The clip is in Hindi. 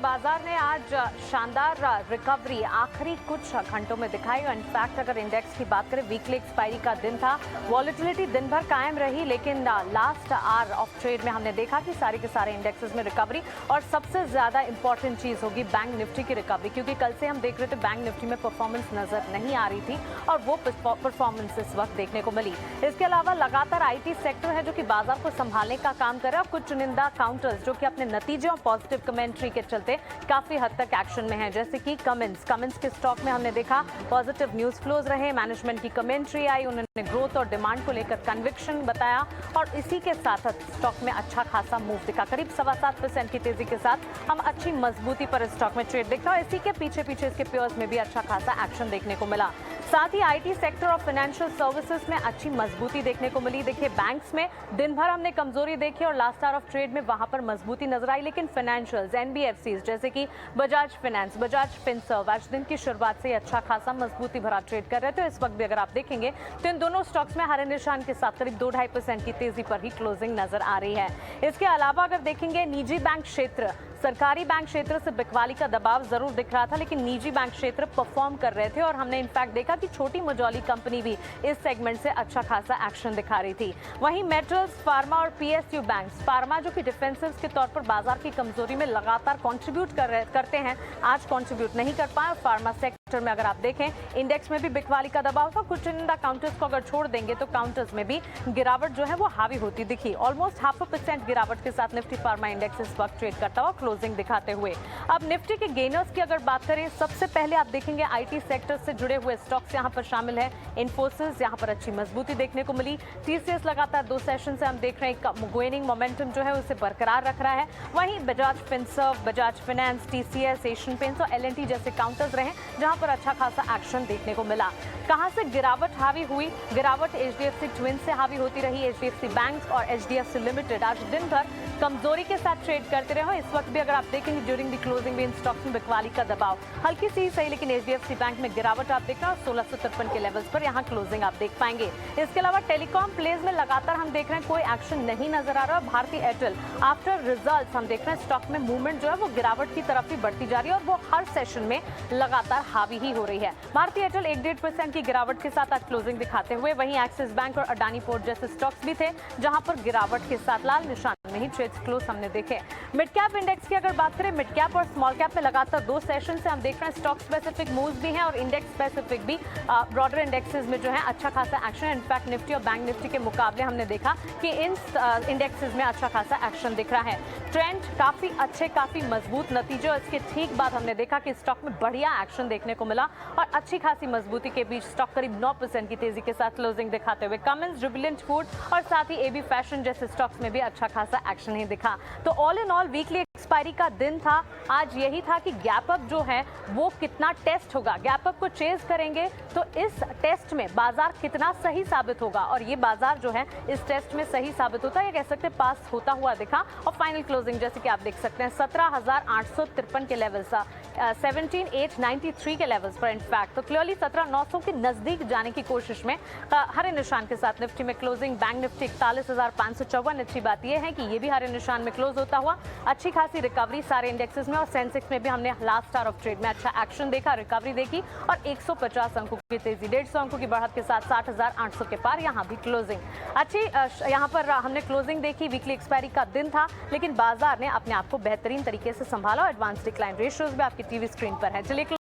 बाजार ने आज शानदार रिकवरी आखिरी कुछ घंटों में दिखाई। इनफैक्ट अगर इंडेक्स की बात करें, वीकली एक्सपायरी का दिन था, वॉलेटिलिटी दिन भर कायम रही, लेकिन लास्ट आवर ऑफ ट्रेड में हमने देखा कि सारे के सारे इंडेक्सेस में रिकवरी। और सबसे ज्यादा इंपॉर्टेंट चीज होगी बैंक निफ्टी की रिकवरी, क्योंकि कल से हम देख रहे थे बैंक निफ्टी में परफॉर्मेंस नजर नहीं आ रही थी और वो परफॉर्मेंस इस वक्त देखने को मिली। इसके अलावा लगातार आईटी सेक्टर है जो कि बाजार को संभालने का काम कर रहा है, और कुछ चुनिंदा काउंटर्स जो कि अपने नतीजे और पॉजिटिव कमेंट्री के चलते काफी हद तक एक्शन में है, जैसे कि कमिंस के स्टॉक में हमने देखा पॉजिटिव न्यूज फ्लोज रहे, मैनेजमेंट की कमेंट्री आई, उन्होंने ग्रोथ और डिमांड को लेकर कन्विक्शन बताया और इसी के साथ स्टॉक में अच्छा खासा मूव दिखा। करीब 7.25% की तेजी के साथ हम अच्छी मजबूती पर स्टॉक में ट्रेड देखा और इसी के पीछे इसके पेयर्स में भी अच्छा खासा एक्शन देखने को मिला। साथ ही आईटी सेक्टर और फाइनेंशियल सर्विसेज में अच्छी मजबूती देखने को मिली। देखिए, बैंक्स में दिन भर हमने कमजोरी देखी और लास्ट आवर ऑफ ट्रेड में वहां पर मजबूती नजर आई, लेकिन फाइनेंशियल्स, एनबीएफसीज जैसे कि बजाज फाइनेंस, बजाज फिनसर्व आज दिन की शुरुआत से अच्छा खासा मजबूती भरा ट्रेड कर रहे थे। इस वक्त भी अगर आप देखेंगे तो इन दोनों स्टॉक्स में हरे निशान के साथ करीब 2-2.5% की तेजी पर ही क्लोजिंग नजर आ रही है। इसके अलावा अगर देखेंगे निजी बैंक क्षेत्र, सरकारी बैंक क्षेत्र से बिकवाली का दबाव जरूर दिख रहा था, लेकिन निजी बैंक क्षेत्र परफॉर्म कर रहे थे और हमने इनफैक्ट देखा कि छोटी मझौली कंपनी भी इस सेगमेंट से अच्छा खासा एक्शन दिखा रही थी। वहीं मेटल्स, फार्मा और पीएसयू बैंक्स, फार्मा जो कि डिफेंसिव के तौर पर बाजार की कमजोरी में लगातार कंट्रीब्यूट करते हैं, आज कंट्रीब्यूट नहीं कर पाए। फार्मा सेक्टर में अगर आप देखें, इंडेक्स में भी बिकवाली का दबाव था। कुछ चुनिंदा काउंटर्स को अगर छोड़ देंगे तो काउंटर्स में भी गिरावट जो है वो हावी होती दिखी। ऑलमोस्ट 0.5% गिरावट के साथ निफ्टी फार्मा इंडेक्स इस वक्त ट्रेड करता हुआ क्लोजिंग दिखाते हुए। अब निफ्टी के गेनर्स की अगर बात करें, सबसे पहले आप देखेंगे आईटी सेक्टर से जुड़े हुए स्टॉक्स यहां पर शामिल है। इन्फोसिस, यहां पर अच्छी मजबूती देखने को मिली। टीसीएस लगातार 2 सेशन से हम देख रहे हैं गेनिंग मोमेंटम जो है उसे बरकरार रख रहा है। वहीं Bajaj Finserv, Bajaj finance, TCS, Asian paints और एलएनटी जैसे काउंटर्स रहे जहां पर अच्छा खासा एक्शन देखने को मिला। कहां से गिरावट हावी हुई? गिरावट एचडीएफसी ट्विंस से हावी होती रही। एचडीएफसी बैंक और एचडीएफसी लिमिटेड आज दिन भर कमजोरी के साथ ट्रेड करते रहे। इस वक्त भी अगर आप देखेंगे ड्यूरिंग द क्लोजिंग में इन स्टॉक्स में बिकवाली का दबाव हल्की सी सही, लेकिन एचडीएफसी बैंक में गिरावट आप देख रहे हैं 1653 के लेवल्स पर यहां क्लोजिंग आप देख पाएंगे। इसके अलावा टेलीकॉम प्लेज में लगातार हम देख रहे हैं कोई एक्शन नहीं नजर आ रहा। भारतीय एयरटेल आफ्टर रिजल्ट्स हम देख रहे हैं स्टॉक में मूवमेंट जो है वो गिरावट की तरफ ही बढ़ती जा रही है और वो हर सेशन में लगातार हावी ही हो रही है। भारतीय एयरटेल 1-1.5% की गिरावट के साथ आज क्लोजिंग दिखाते हुए, वहीं एक्सिस बैंक और अडानी पोर्ट जैसे स्टॉक्स भी थे जहां पर गिरावट के साथ लाल निशान में ही ट्रेड्स क्लोज हमने देखे। मिड कैप इंडेक्स की अगर बात करें, मिड कैप और स्मॉल कैप में लगातार 2 सेशन से हम देख रहे हैं स्टॉक स्पेसिफिक मूव्स भी हैं और इंडेक्स स्पेसिफिक भी ब्रॉडर इंडेक्सेस में जो है अच्छा खासा एक्शन। इनफैक्ट निफ्टी और बैंक निफ्टी के मुकाबले हमने देखा कि इन इंडेक्सेस में अच्छा खासा एक्शन दिख रहा है। ट्रेंड काफी अच्छे, काफी मजबूत नतीजे और इसके ठीक बाद हमने देखा कि स्टॉक में बढ़िया एक्शन देखने को मिला और अच्छी खासी मजबूती के बीच स्टॉक करीब 9% की तेजी के साथ क्लोजिंग दिखाते हुए कमिंस, जुबिलेंट फूड और साथ ही एबी फैशन जैसे स्टॉक्स में भी अच्छा खासा एक्शन ही दिखा। तो all in all weekly expiry का दिन था। आज यही था कि गैप अप जो है वो कितना टेस्ट होगा, गैप अप को चेज करेंगे तो इस टेस्ट में बाजार कितना सही साबित होगा, और ये बाजार जो है इस टेस्ट में सही साबित होता है, या कह सकते हैं पास होता हुआ दिखा। और फाइनल क्लोजिंग जैसे कि आप देख सकते हैं 17,853 के लेवल्स, 17,893 के लेवल्स पर इनफैक्ट, तो क्लियरली 17,900 के नजदीक जाने की कोशिश में हरे निशान के साथ निफ्टी में क्लोजिंग। Bank Nifty 41,554। अच्छी बात यह है कि ये भी हरे निशान में क्लोज होता हुआ अच्छी खासी रिकवरी सारे इंडेक्सेस में, और सेंसेक्स में भी हमने लास्ट आवर ऑफ ट्रेड में अच्छा एक्शन देखा, रिकवरी देखी और 150 अंकों की तेजी, 150 अंकों की बढ़त के साथ 60,800 के पार यहां भी क्लोजिंग अच्छी। यहां पर हमने क्लोजिंग देखी, वीकली एक्सपायरी का दिन था, लेकिन बाजार ने अपने आप को बेहतरीन तरीके से संभाला। एडवांस डिक्लाइन रेशियोज भी आपकी टीवी स्क्रीन पर है। चलिए